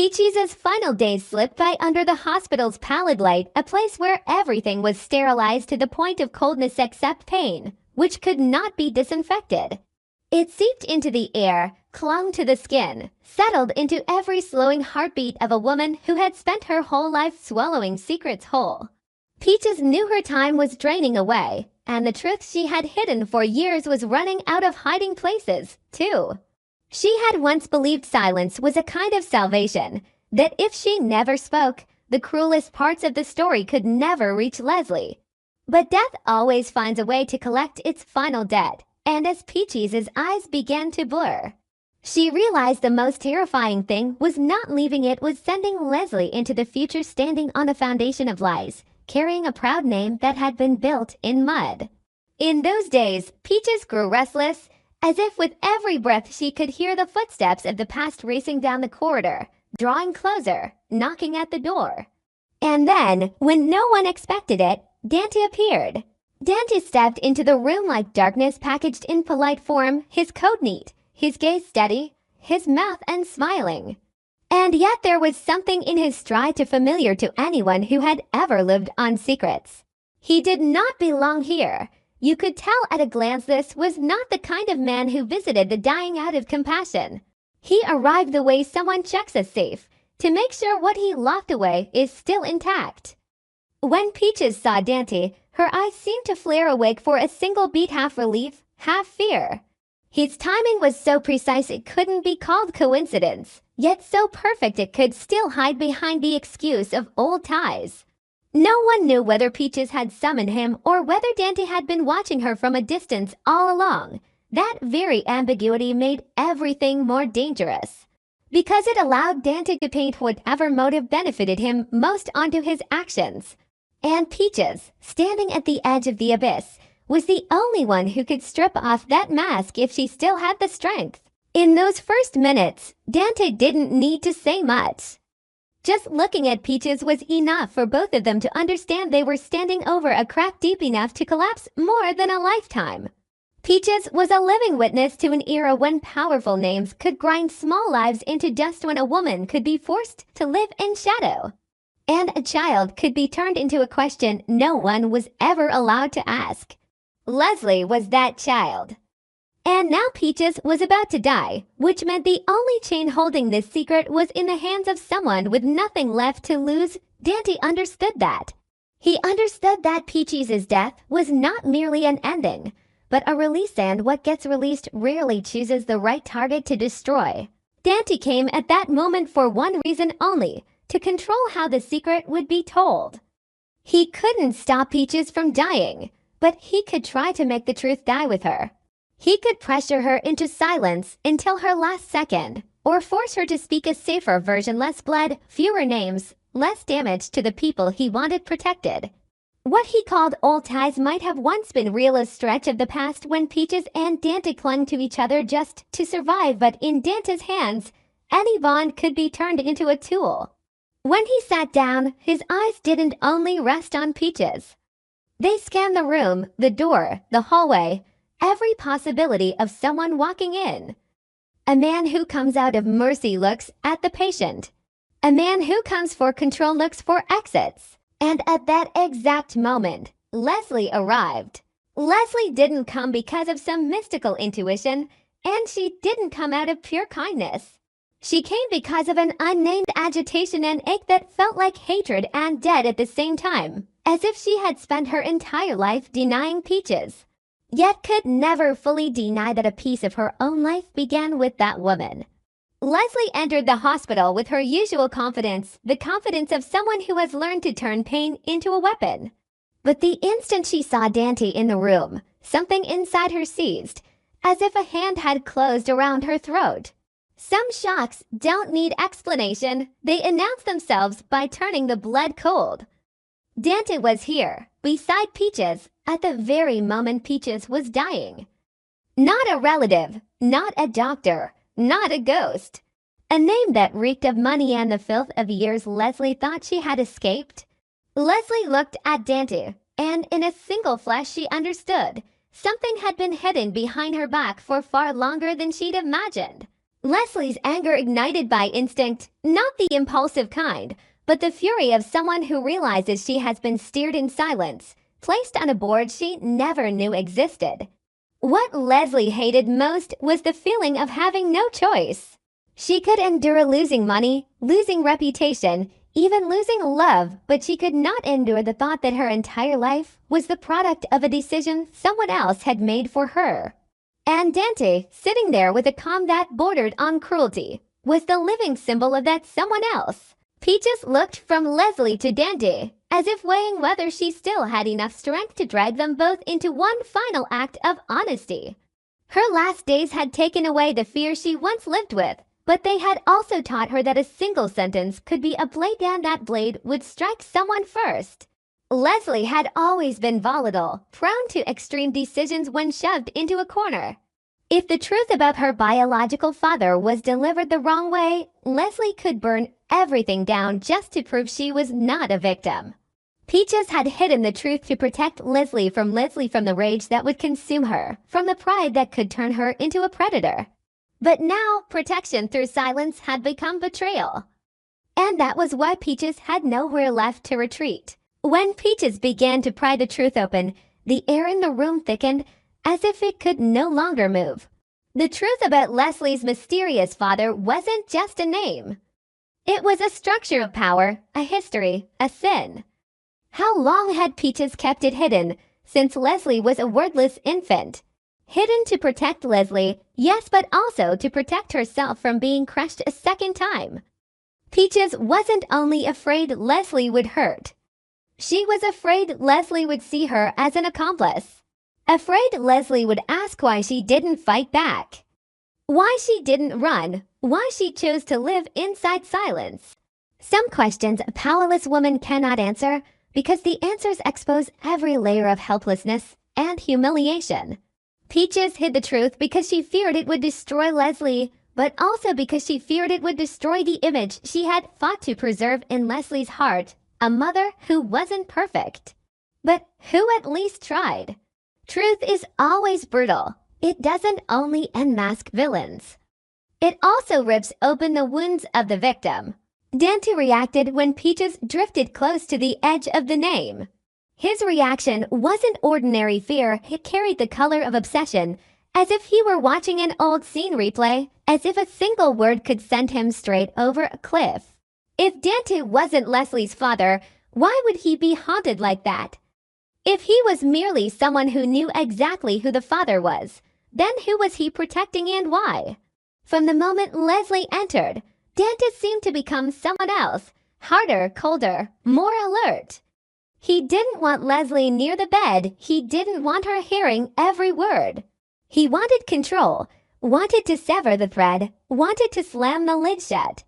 Peaches' final days slipped by under the hospital's pallid light, a place where everything was sterilized to the point of coldness except pain, which could not be disinfected. It seeped into the air, clung to the skin, settled into every slowing heartbeat of a woman who had spent her whole life swallowing secrets whole. Peaches knew her time was draining away, and the truth she had hidden for years was running out of hiding places, too. She had once believed silence was a kind of salvation, that if she never spoke, the cruelest parts of the story could never reach Leslie. But death always finds a way to collect its final debt, and as Peaches' eyes began to blur, she realized the most terrifying thing was not leaving it, was sending Leslie into the future standing on a foundation of lies, carrying a proud name that had been built in mud. In those days, Peaches grew restless, as if with every breath she could hear the footsteps of the past racing down the corridor, drawing closer, knocking at the door. And then, when no one expected it, Dante appeared. Dante stepped into the room like darkness packaged in polite form, his coat neat, his gaze steady, his mouth unsmiling. And yet there was something in his stride too familiar to anyone who had ever lived on secrets. He did not belong here. You could tell at a glance this was not the kind of man who visited the dying out of compassion. He arrived the way someone checks a safe, to make sure what he locked away is still intact. When Peaches saw Dante, her eyes seemed to flare awake for a single beat, half relief, half fear. His timing was so precise it couldn't be called coincidence, yet so perfect it could still hide behind the excuse of old ties. No one knew whether Peaches had summoned him or whether Dante had been watching her from a distance all along. That very ambiguity made everything more dangerous, because it allowed Dante to paint whatever motive benefited him most onto his actions. And Peaches, standing at the edge of the abyss, was the only one who could strip off that mask if she still had the strength. In those first minutes, Dante didn't need to say much. Just looking at Peaches was enough for both of them to understand they were standing over a crack deep enough to collapse more than a lifetime. Peaches was a living witness to an era when powerful names could grind small lives into dust, when a woman could be forced to live in shadow, and a child could be turned into a question no one was ever allowed to ask. Leslie was that child. And now Peaches was about to die, which meant the only chain holding this secret was in the hands of someone with nothing left to lose. Dante understood that. He understood that Peaches' death was not merely an ending, but a release, and what gets released rarely chooses the right target to destroy. Dante came at that moment for one reason only, to control how the secret would be told. He couldn't stop Peaches from dying, but he could try to make the truth die with her. He could pressure her into silence until her last second, or force her to speak a safer version, less blood, fewer names, less damage to the people he wanted protected. What he called old ties might have once been real, a stretch of the past when Peaches and Dante clung to each other just to survive, but in Dante's hands, any bond could be turned into a tool. When he sat down, his eyes didn't only rest on Peaches. They scanned the room, the door, the hallway, every possibility of someone walking in. A man who comes out of mercy looks at the patient. A man who comes for control looks for exits. And at that exact moment, Leslie arrived. Leslie didn't come because of some mystical intuition, and she didn't come out of pure kindness. She came because of an unnamed agitation and ache that felt like hatred and dead at the same time, as if she had spent her entire life denying Peaches, yet could never fully deny that a piece of her own life began with that woman. Leslie entered the hospital with her usual confidence, the confidence of someone who has learned to turn pain into a weapon. But the instant she saw Dante in the room, something inside her seized, as if a hand had closed around her throat. Some shocks don't need explanation. They announce themselves by turning the blood cold. Dante was here, beside Peaches, at the very moment Peaches was dying. Not a relative, not a doctor, not a ghost. A name that reeked of money and the filth of years Leslie thought she had escaped. Leslie looked at Dante, and in a single flash she understood. Something had been hidden behind her back for far longer than she'd imagined. Leslie's anger ignited by instinct, not the impulsive kind, but the fury of someone who realizes she has been steered in silence, placed on a board she never knew existed. What Leslie hated most was the feeling of having no choice. She could endure losing money, losing reputation, even losing love, but she could not endure the thought that her entire life was the product of a decision someone else had made for her. And Dante, sitting there with a calm that bordered on cruelty, was the living symbol of that someone else. Peaches looked from Leslie to Dante, as if weighing whether she still had enough strength to drag them both into one final act of honesty. Her last days had taken away the fear she once lived with, but they had also taught her that a single sentence could be a blade and that blade would strike someone first. Leslie had always been volatile, prone to extreme decisions when shoved into a corner. If the truth about her biological father was delivered the wrong way, Leslie could burn everything down just to prove she was not a victim. Peaches had hidden the truth to protect Leslie from the rage that would consume her, from the pride that could turn her into a predator. But now, protection through silence had become betrayal. And that was why Peaches had nowhere left to retreat. When Peaches began to pry the truth open, the air in the room thickened, as if it could no longer move. The truth about Leslie's mysterious father wasn't just a name. It was a structure of power, a history, a sin. How long had Peaches kept it hidden, since Leslie was a wordless infant? Hidden to protect Leslie, yes, but also to protect herself from being crushed a second time. Peaches wasn't only afraid Leslie would hurt. She was afraid Leslie would see her as an accomplice. Afraid Leslie would ask why she didn't fight back. Why she didn't run, why she chose to live inside silence. Some questions a powerless woman cannot answer because the answers expose every layer of helplessness and humiliation. Peaches hid the truth because she feared it would destroy Leslie, but also because she feared it would destroy the image she had fought to preserve in Leslie's heart, a mother who wasn't perfect, but who at least tried. Truth is always brutal. It doesn't only unmask villains. It also rips open the wounds of the victim. Dante reacted when Peaches drifted close to the edge of the name. His reaction wasn't ordinary fear, it carried the color of obsession, as if he were watching an old scene replay, as if a single word could send him straight over a cliff. If Dante wasn't Leslie's father, why would he be haunted like that? If he was merely someone who knew exactly who the father was, then who was he protecting and why? From the moment Leslie entered, Dante seemed to become someone else, harder, colder, more alert. He didn't want Leslie near the bed, he didn't want her hearing every word. He wanted control, wanted to sever the thread, wanted to slam the lid shut.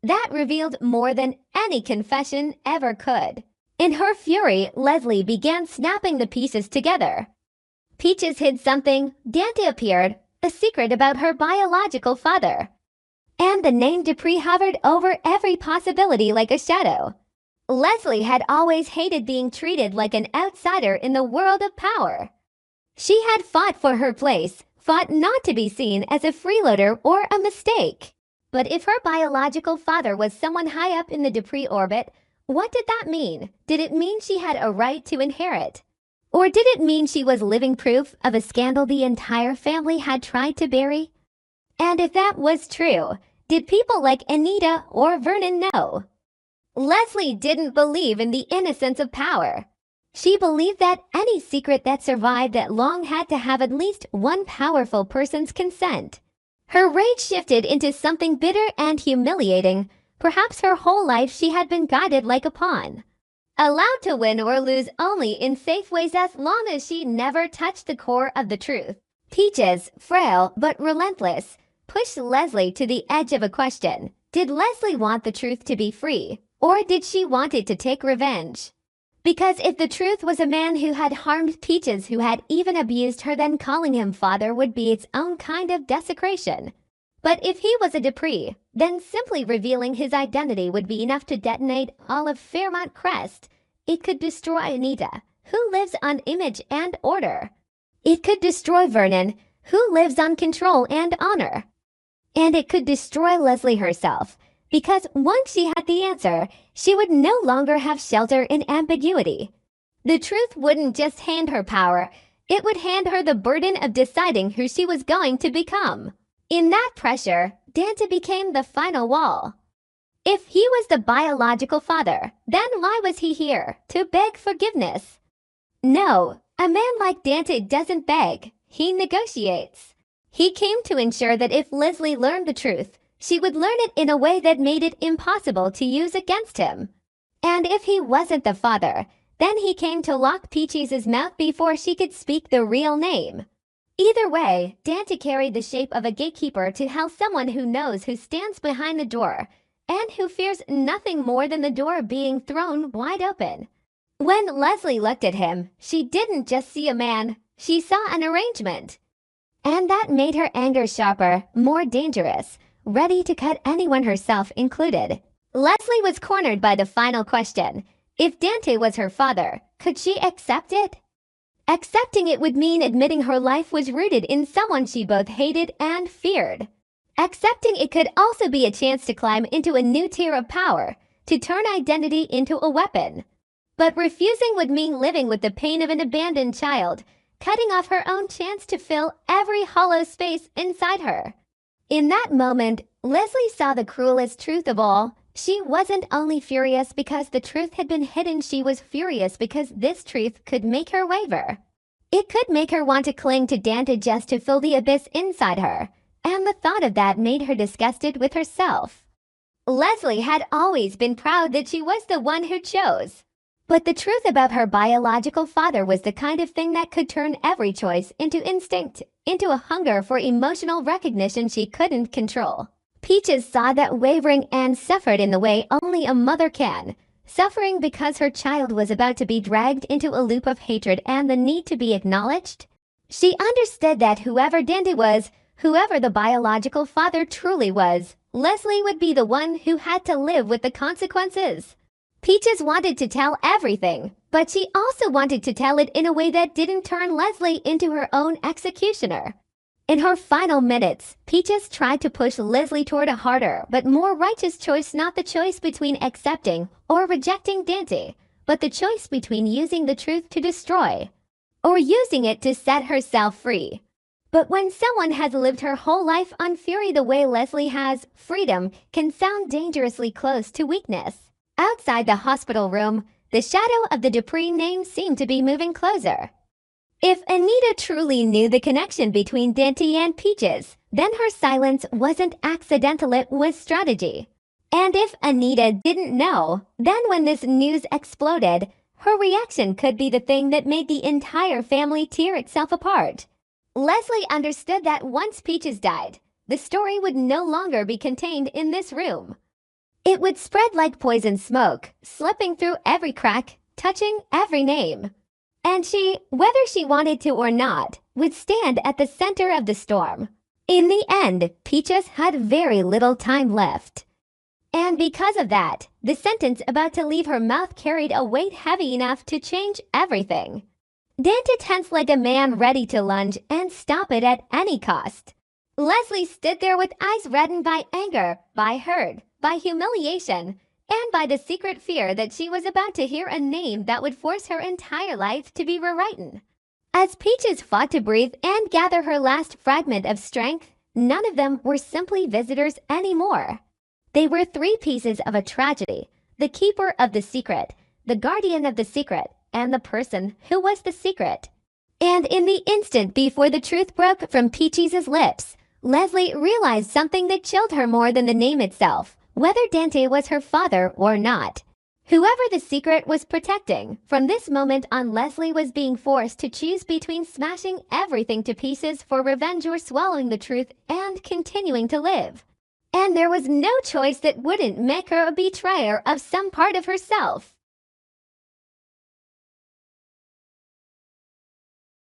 That revealed more than any confession ever could. In her fury, Leslie began snapping the pieces together. Peaches hid something, Dante appeared, a secret about her biological father. And the name Dupree hovered over every possibility like a shadow. Leslie had always hated being treated like an outsider in the world of power. She had fought for her place, fought not to be seen as a freeloader or a mistake. But if her biological father was someone high up in the Dupree orbit, what did that mean? Did it mean she had a right to inherit? Or did it mean she was living proof of a scandal the entire family had tried to bury? And if that was true, did people like Anita or Vernon know? Leslie didn't believe in the innocence of power. She believed that any secret that survived that long had to have at least one powerful person's consent. Her rage shifted into something bitter and humiliating. Perhaps her whole life she had been guided like a pawn, allowed to win or lose only in safe ways as long as she never touched the core of the truth. Peaches, frail but relentless, pushed Leslie to the edge of a question. Did Leslie want the truth to be free, or did she want it to take revenge? Because if the truth was a man who had harmed Peaches, who had even abused her, then calling him father would be its own kind of desecration. But if he was a Dupree, then simply revealing his identity would be enough to detonate all of Fairmont Crest. It could destroy Anita, who lives on image and order. It could destroy Vernon, who lives on control and honor. And it could destroy Leslie herself, because once she had the answer, she would no longer have shelter in ambiguity. The truth wouldn't just hand her power, it would hand her the burden of deciding who she was going to become. In that pressure, Dante became the final wall. If he was the biological father, then why was he here? To beg forgiveness? No, a man like Dante doesn't beg, he negotiates. He came to ensure that if Leslie learned the truth, she would learn it in a way that made it impossible to use against him. And if he wasn't the father, then he came to lock Peaches' mouth before she could speak the real name. Either way, Dante carried the shape of a gatekeeper to hell, someone who knows who stands behind the door, and who fears nothing more than the door being thrown wide open. When Leslie looked at him, she didn't just see a man, she saw an arrangement. And that made her anger sharper, more dangerous, ready to cut anyone, herself included. Leslie was cornered by the final question. If Dante was her father, could she accept it? Accepting it would mean admitting her life was rooted in someone she both hated and feared. Accepting it could also be a chance to climb into a new tier of power, to turn identity into a weapon. But refusing would mean living with the pain of an abandoned child, cutting off her own chance to fill every hollow space inside her. In that moment, Leslie saw the cruelest truth of all. She wasn't only furious because the truth had been hidden, she was furious because this truth could make her waver. It could make her want to cling to Dante just to fill the abyss inside her, and the thought of that made her disgusted with herself. Leslie had always been proud that she was the one who chose. But the truth about her biological father was the kind of thing that could turn every choice into instinct, into a hunger for emotional recognition she couldn't control. Peaches saw that wavering and suffered in the way only a mother can, suffering because her child was about to be dragged into a loop of hatred and the need to be acknowledged. She understood that whoever Dante was, whoever the biological father truly was, Leslie would be the one who had to live with the consequences. Peaches wanted to tell everything, but she also wanted to tell it in a way that didn't turn Leslie into her own executioner. In her final minutes, Peaches tried to push Leslie toward a harder but more righteous choice, not the choice between accepting or rejecting Dante, but the choice between using the truth to destroy or using it to set herself free. But when someone has lived her whole life on fury the way Leslie has, freedom can sound dangerously close to weakness. Outside the hospital room, the shadow of the Dupree name seemed to be moving closer. If Anita truly knew the connection between Dante and Peaches, then her silence wasn't accidental, it was strategy. And if Anita didn't know, then when this news exploded, her reaction could be the thing that made the entire family tear itself apart. Leslie understood that once Peaches died, the story would no longer be contained in this room. It would spread like poison smoke, slipping through every crack, touching every name. And she, whether she wanted to or not, would stand at the center of the storm. In the end, Peaches had very little time left. And because of that, the sentence about to leave her mouth carried a weight heavy enough to change everything. Dante tensed like a man ready to lunge and stop it at any cost. Leslie stood there with eyes reddened by anger, by hurt, by humiliation, and by the secret fear that she was about to hear a name that would force her entire life to be rewritten. As Peaches fought to breathe and gather her last fragment of strength, none of them were simply visitors anymore. They were three pieces of a tragedy: the keeper of the secret, the guardian of the secret, and the person who was the secret. And in the instant before the truth broke from Peaches' lips, Leslie realized something that chilled her more than the name itself. Whether Dante was her father or not, whoever the secret was protecting, from this moment on Leslie was being forced to choose between smashing everything to pieces for revenge or swallowing the truth and continuing to live. And there was no choice that wouldn't make her a betrayer of some part of herself.